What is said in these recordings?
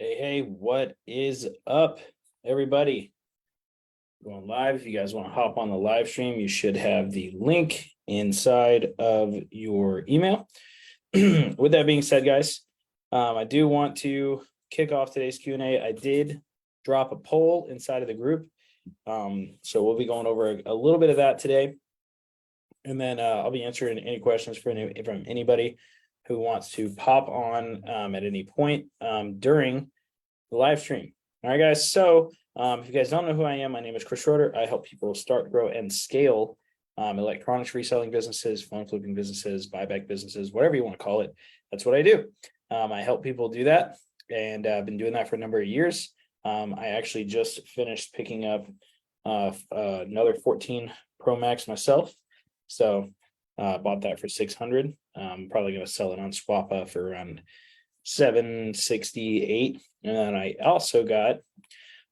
Hey, what is up, everybody? Going live. If you guys want to hop on the live stream, you should have the link inside of your email. With that being said, guys, I do want to kick off today's Q&A. I did drop a poll inside of the group. So we'll be going over a little bit of that today. And then I'll be answering any questions from anybody who wants to pop on at any point during the live stream. All right, guys. So if you guys don't know who I am, my name is Chris Schroeder. I help people start, grow, and scale electronics reselling businesses, phone flipping businesses, buyback businesses, whatever you want to call it. That's what I do. I help people do that, and I've been doing that for a number of years. I actually just finished picking up another 14 Pro Max myself. So bought that for $600. I'm probably going to sell it on Swappa for around $768. And then I also got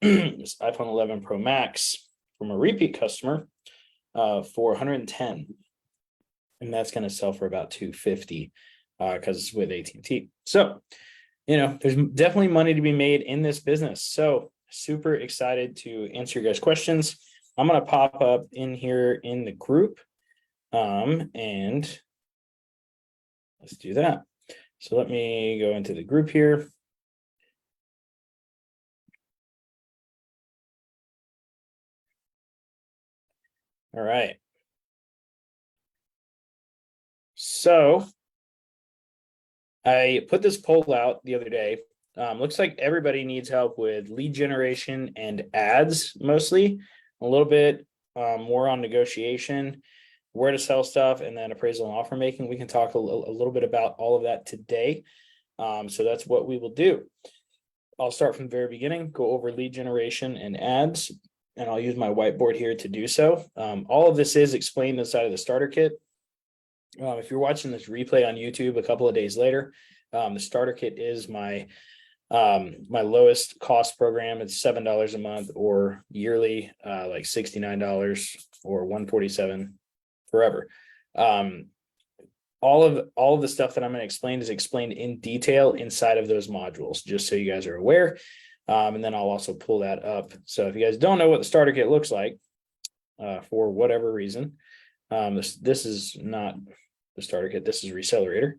this iPhone 11 Pro Max from a repeat customer for $110. And that's going to sell for about $250 because it's with AT&T. So, there's definitely money to be made in this business. So super excited to answer your guys' questions. I'm going to pop up in here in the group. And let's do that. So let me go into the group here. All right. So I put this poll out the other day. Looks like everybody needs help with lead generation and ads, mostly. A little bit more on negotiation, where to sell stuff, and then appraisal and offer making. We can talk a little bit about all of that today. So that's what we will do. I'll start from the very beginning, go over lead generation and ads, and I'll use my whiteboard here to do so. All of this is explained inside of the starter kit. If you're watching this replay on YouTube a couple of days later, the starter kit is my lowest cost program. It's $7 a month, or yearly, like $69 or $147 forever. All of the stuff that I'm going to explain is explained in detail inside of those modules, just so you guys are aware. And then I'll also pull that up. So if you guys don't know what the starter kit looks like, for whatever reason, this is not the starter kit. This is Recelerator.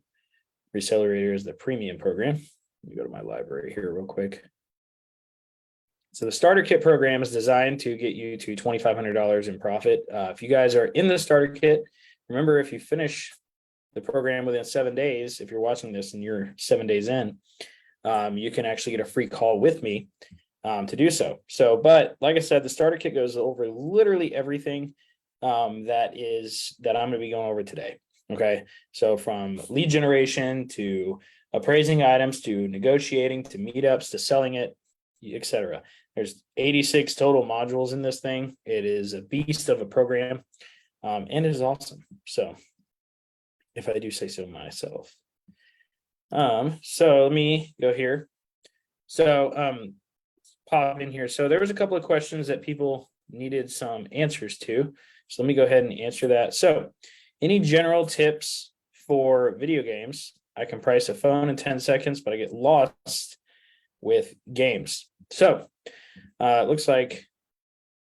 Recelerator is the premium program. Let me go to my library here real quick. So the starter kit program is designed to get you to $2,500 in profit. If you guys are in the starter kit, remember, if you finish the program within 7 days, if you're watching this and you're 7 days in, you can actually get a free call with me to do so. But like I said, the starter kit goes over literally everything that I'm going to be going over today. Okay, so from lead generation to appraising items to negotiating to meetups to selling it, etc. There's 86 total modules in this thing. It is a beast of a program, and it is awesome. So, if I do say so myself. So let me go here. So pop in here. So there was a couple of questions that people needed some answers to. So let me go ahead and answer that. So any general tips for video games? I can price a phone in 10 seconds, but I get lost with games. So it looks like,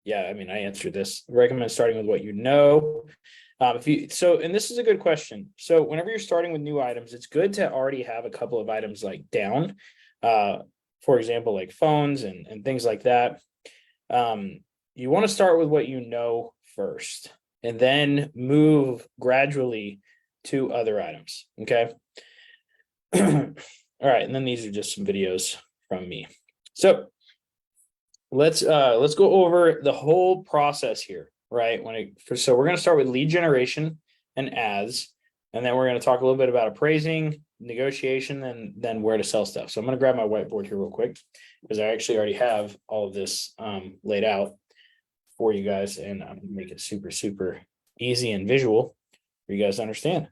I answered this. Recommend starting with what you know. And this is a good question. So whenever you're starting with new items, it's good to already have a couple of items like down. For example, like phones and things like that. You want to start with what you know first, and then move gradually to other items. Okay. All right. And then these are just some videos from me. So let's go over the whole process here, right? So we're going to start with lead generation and ads, and then we're going to talk a little bit about appraising, negotiation, and then where to sell stuff. So I'm going to grab my whiteboard here real quick, because I actually already have all of this laid out for you guys, and I'm going to make it super, super easy and visual for you guys to understand.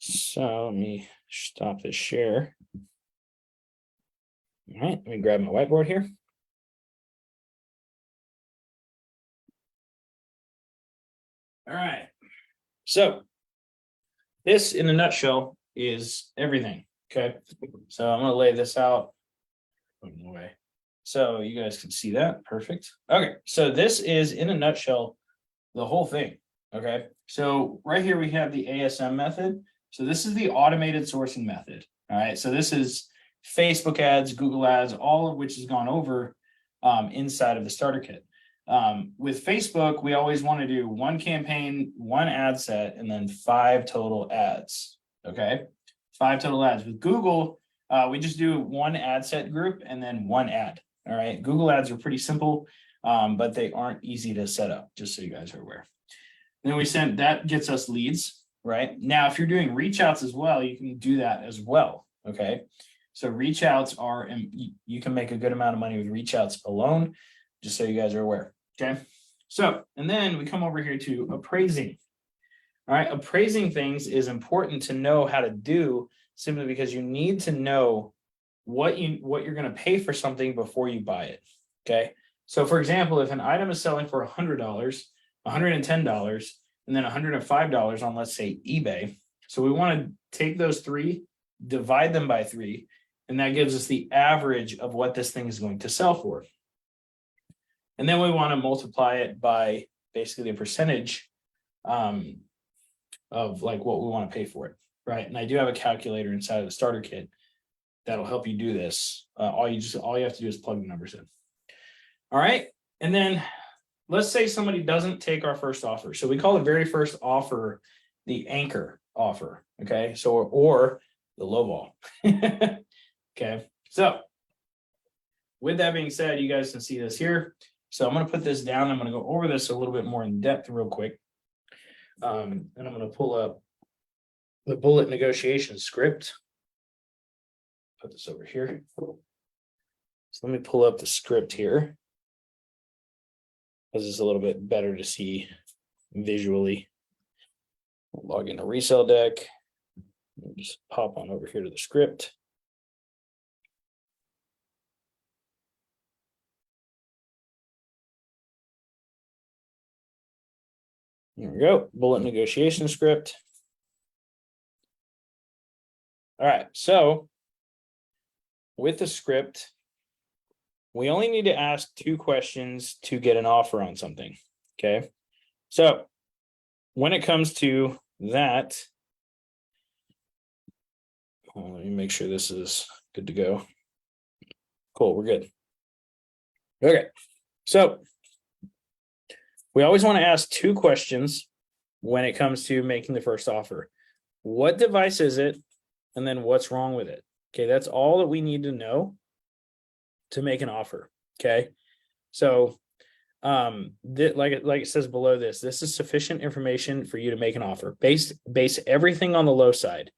So let me stop this share. All right, let me grab my whiteboard here. All right. So this, in a nutshell, is everything. Okay. So I'm going to lay this out No way. So you guys can see that. Perfect. Okay. So this is in a nutshell, the whole thing. Okay. So right here we have the ASM method. So this is the automated sourcing method. All right. So this is Facebook ads, Google ads, all of which has gone over inside of the starter kit. With Facebook, we always want to do one campaign, one ad set, and then 5 total ads. Okay. 5 total ads. With Google, we just do one ad set group and then one ad. All right. Google ads are pretty simple, but they aren't easy to set up, just so you guys are aware. Then we send, that gets us leads, right? Now, if you're doing reach outs as well, you can do that as well. Okay. So reach outs are, you can make a good amount of money with reach outs alone, just so you guys are aware. Okay. So, and then we come over here to appraising. All right. Appraising things is important to know how to do, simply because you need to know what you're going to pay for something before you buy it. Okay. So for example, if an item is selling for $100, $110, and then $105 on, let's say, eBay. So we want to take those 3, divide them by 3, and that gives us the average of what this thing is going to sell for. And then we want to multiply it by basically the percentage of like what we want to pay for it, right? And I do have a calculator inside of the starter kit that'll help you do this. All you have to do is plug the numbers in. All right. And then let's say somebody doesn't take our first offer. So we call the very first offer the anchor offer. Okay. So, or the lowball. Okay. So with that being said, you guys can see this here. So I'm going to put this down. I'm going to go over this a little bit more in depth real quick. And I'm going to pull up the bullet negotiation script. Put this over here. So let me pull up the script here, because it's a little bit better to see visually. I'll log into Resell Deck. Just pop on over here to the script. There we go. Bullet negotiation script. All right. So with the script, we only need to ask 2 questions to get an offer on something. Okay. So when it comes to that, let me make sure this is good to go. Cool. We're good. Okay. So we always want to ask 2 questions when it comes to making the first offer. What device is it? And then what's wrong with it? Okay. That's all that we need to know to make an offer. Okay. So like it says below this is sufficient information for you to make an offer. Base everything on the low side.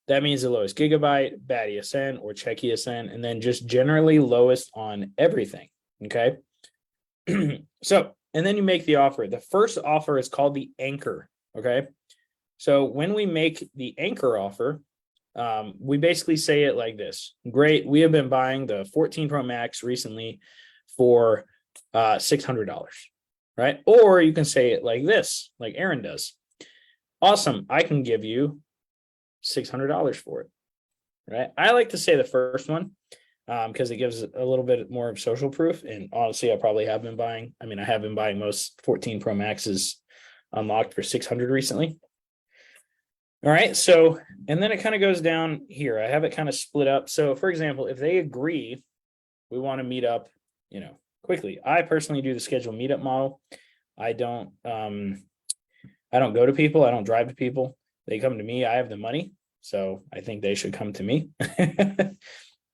That means the lowest gigabyte, bad ESN or check ESN, and then just generally lowest on everything. Okay. So, and then you make the offer. The first offer is called the anchor. Okay. So when we make the anchor offer, we basically say it like this. Great. We have been buying the 14 Pro Max recently for $600, right? Or you can say it like this, like Aaron does. Awesome. I can give you $600 for it, right? I like to say the first one because it gives a little bit more of social proof. And honestly, I probably have been buying. I mean, I have been buying most 14 Pro Maxes unlocked for $600 recently. All right. So, and then it kind of goes down here. I have it kind of split up. So for example, if they agree, we want to meet up, quickly. I personally do the scheduled meetup model. I don't go to people. I don't drive to people. They come to me. I have the money. So I think they should come to me.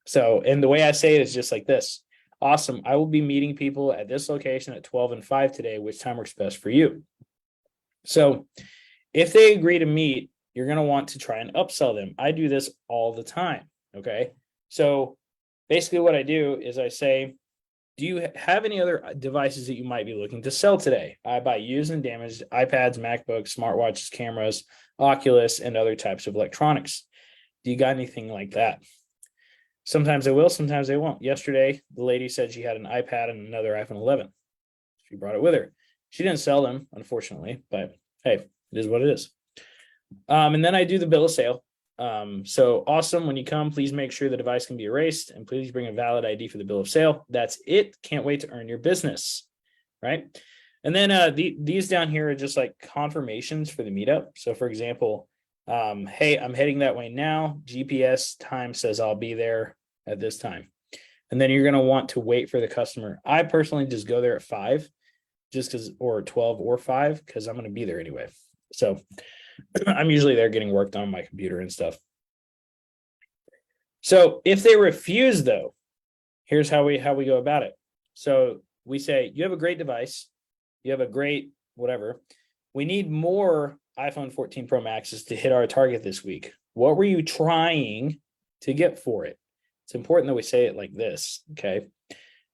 So, and the way I say it is just like this. Awesome. I will be meeting people at this location at 12 and 5 today. Which time works best for you? So if they agree to meet, you're going to want to try and upsell them. I do this all the time. Okay. So basically what I do is I say, do you have any other devices that you might be looking to sell today? I buy used and damaged iPads, MacBooks, smartwatches, cameras, Oculus, and other types of electronics. Do you got anything like that? Sometimes I will, sometimes I won't. Yesterday, the lady said she had an iPad and another iPhone 11. She brought it with her. She didn't sell them, unfortunately, but hey, it is what it is. And then I do the bill of sale. So awesome. When you come, please make sure the device can be erased and please bring a valid ID for the bill of sale. That's it. Can't wait to earn your business. Right. And then these down here are just like confirmations for the meetup. So for example, hey, I'm heading that way now. GPS time says I'll be there at this time. And then you're going to want to wait for the customer. I personally just go there at 5, just because, or 12 or 5, because I'm going to be there anyway. So I'm usually there getting work done on my computer and stuff. So if they refuse, though, here's how we go about it. So we say, you have a great device. You have a great whatever. We need more iPhone 14 Pro Maxes to hit our target this week. What were you trying to get for it? It's important that we say it like this, okay?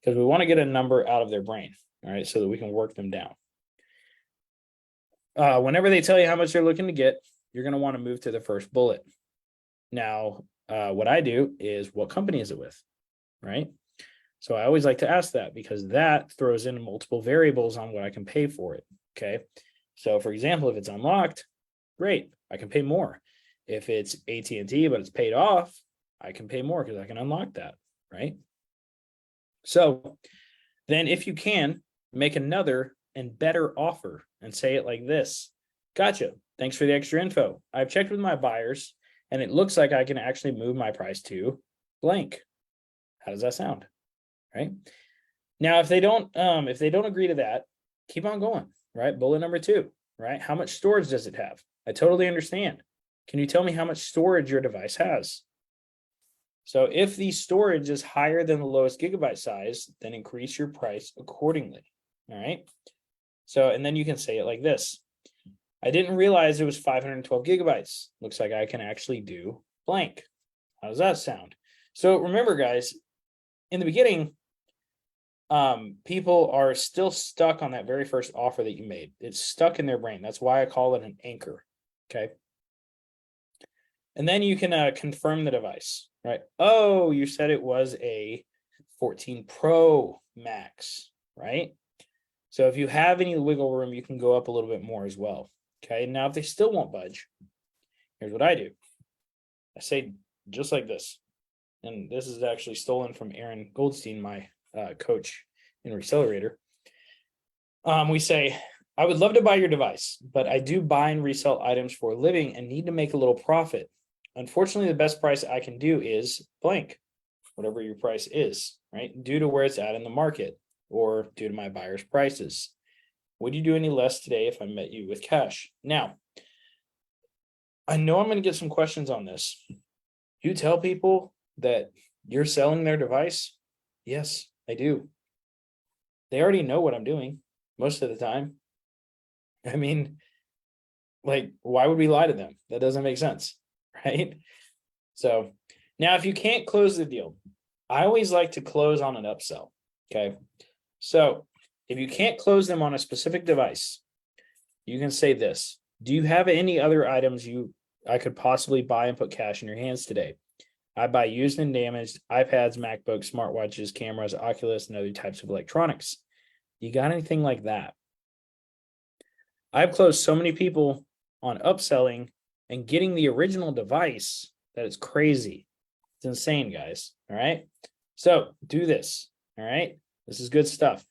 Because we want to get a number out of their brain, all right, so that we can work them down. Whenever they tell you how much they're looking to get, you're going to want to move to the first bullet. Now, what I do is, what company is it with, right? So I always like to ask that because that throws in multiple variables on what I can pay for it, okay? So for example, if it's unlocked, great, I can pay more. If it's AT&T, but it's paid off, I can pay more because I can unlock that, right? So then if you can, make another and better offer and say it like this. Gotcha. Thanks for the extra info. I've checked with my buyers and it looks like I can actually move my price to blank. How does that sound? Right? Now, if they don't agree to that, keep on going, right? Bullet number 2, right? How much storage does it have? I totally understand. Can you tell me how much storage your device has? So if the storage is higher than the lowest gigabyte size, then increase your price accordingly. All right. So, and then you can say it like this. I didn't realize it was 512 gigabytes. Looks like I can actually do blank. How does that sound? So remember, guys, in the beginning, people are still stuck on that very first offer that you made. It's stuck in their brain. That's why I call it an anchor. Okay. And then you can confirm the device, right? Oh, you said it was a 14 Pro Max, right? So if you have any wiggle room, you can go up a little bit more as well. Okay. Now, if they still won't budge, here's what I do. I say just like this. And this is actually stolen from Aaron Goldstein, my coach in Recelerator. We say, I would love to buy your device, but I do buy and resell items for a living and need to make a little profit. Unfortunately, the best price I can do is blank, whatever your price is, right? Due to where it's at in the market or due to my buyer's prices. Would you do any less today if I met you with cash? Now, I know I'm going to get some questions on this. You tell people that you're selling their device? Yes, I do. They already know what I'm doing most of the time. I mean, like, why would we lie to them? That doesn't make sense, right? So now if you can't close the deal, I always like to close on an upsell, okay? So if you can't close them on a specific device, you can say this. Do you have any other items I could possibly buy and put cash in your hands today? I buy used and damaged iPads, MacBooks, smartwatches, cameras, Oculus, and other types of electronics. You got anything like that? I've closed so many people on upselling and getting the original device that it's crazy. It's insane, guys. All right. So do this. All right. This is good stuff.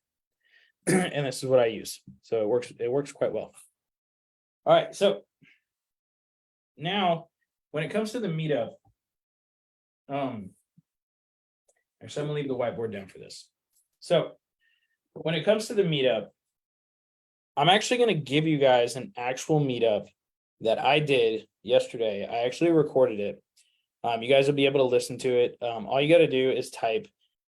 And this is what I use. So it works quite well. All right. So now when it comes to the meetup, actually, I'm gonna leave the whiteboard down for this. So when it comes to the meetup, I'm actually going to give you guys an actual meetup that I did yesterday. I actually recorded it. You guys will be able to listen to it. All you got to do is type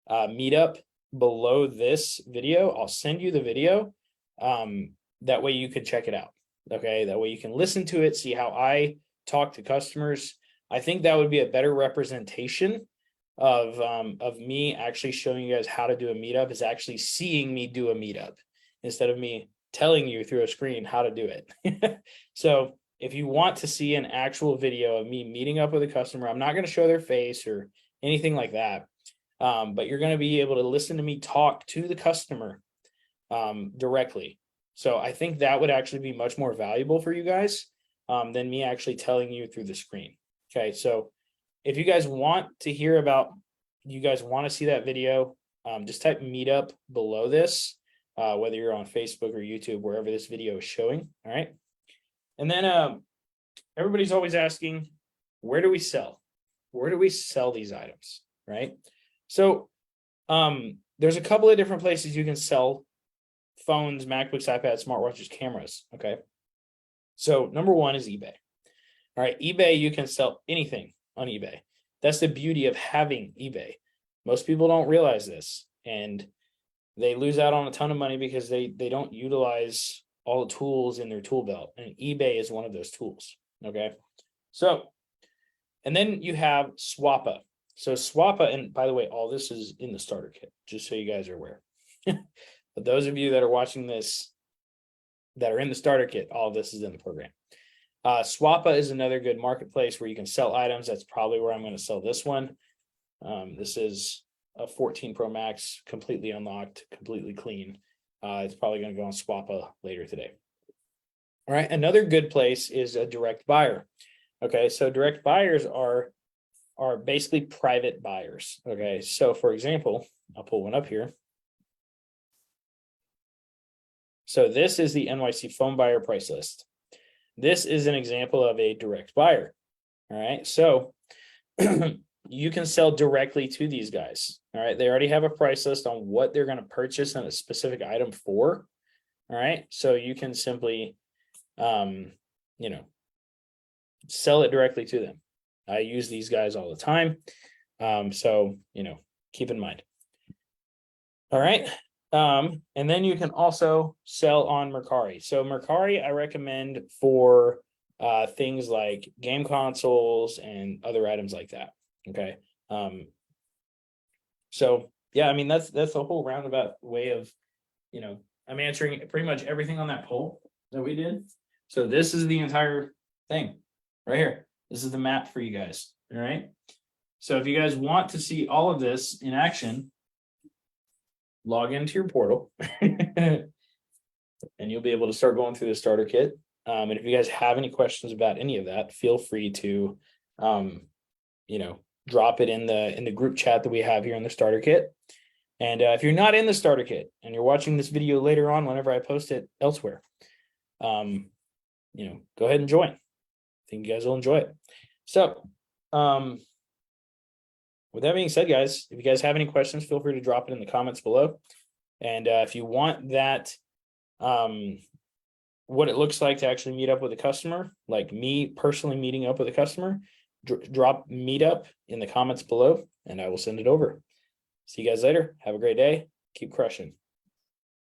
meetup below this video. I'll send you the video. That way you can check it out. Okay. That way you can listen to it, see how I talk to customers. I think that would be a better representation of me actually showing you guys how to do a meetup, is actually seeing me do a meetup instead of me telling you through a screen how to do it. So if you want to see an actual video of me meeting up with a customer, I'm not going to show their face or anything like that. But you're going to be able to listen to me talk to the customer directly. So I think that would actually be much more valuable for you guys than me actually telling you through the screen. Okay, so if you guys want to hear about, you guys want to see that video, just type Meetup below this, whether you're on Facebook or YouTube, wherever this video is showing. All right. And then everybody's always asking, where do we sell? Where do we sell these items? Right. So there's a couple of different places you can sell phones, MacBooks, iPads, smartwatches, cameras. Okay. So number one is eBay. All right. eBay, you can sell anything on eBay. That's the beauty of having eBay. Most people don't realize this, and they lose out on a ton of money because they don't utilize all the tools in their tool belt, and eBay is one of those tools. Okay. So, and then you have Swappa. So Swappa, and by the way, all this is in the starter kit, just so you guys are aware. But those of you that are watching this that are in the starter kit, all of this is in the program. Swappa is another good marketplace where you can sell items. That's probably where I'm going to sell this one. This is a 14 Pro Max, completely unlocked, completely clean. It's probably going to go on Swappa later today. All right, another good place is a direct buyer. Okay, so direct buyers are basically private buyers. Okay, so for example, I'll pull one up here. So this is the NYC phone buyer price list. This is an example of a direct buyer. All right, so you can sell directly to these guys. All right, they already have a price list on what they're going to purchase and a specific item for. All right, so you can simply, sell it directly to them. I use these guys all the time. So, keep in mind. All right. And then you can also sell on Mercari. So Mercari, I recommend for things like game consoles and other items like that. Okay. So yeah, I mean, that's the whole roundabout way of, I'm answering pretty much everything on that poll that we did. So this is the entire thing right here. This is the map for you guys. All right. So if you guys want to see all of this in action, log into your portal and you'll be able to start going through the starter kit. And if you guys have any questions about any of that, feel free to, drop it in the group chat that we have here in the starter kit. And if you're not in the starter kit and you're watching this video later on, whenever I post it elsewhere, go ahead and join. I think you guys will enjoy it. So, with that being said, guys, if you guys have any questions, feel free to drop it in the comments below. And if you want that, what it looks like to actually meet up with a customer, like me personally meeting up with a customer, drop Meetup in the comments below and I will send it over. See you guys later. Have a great day. Keep crushing.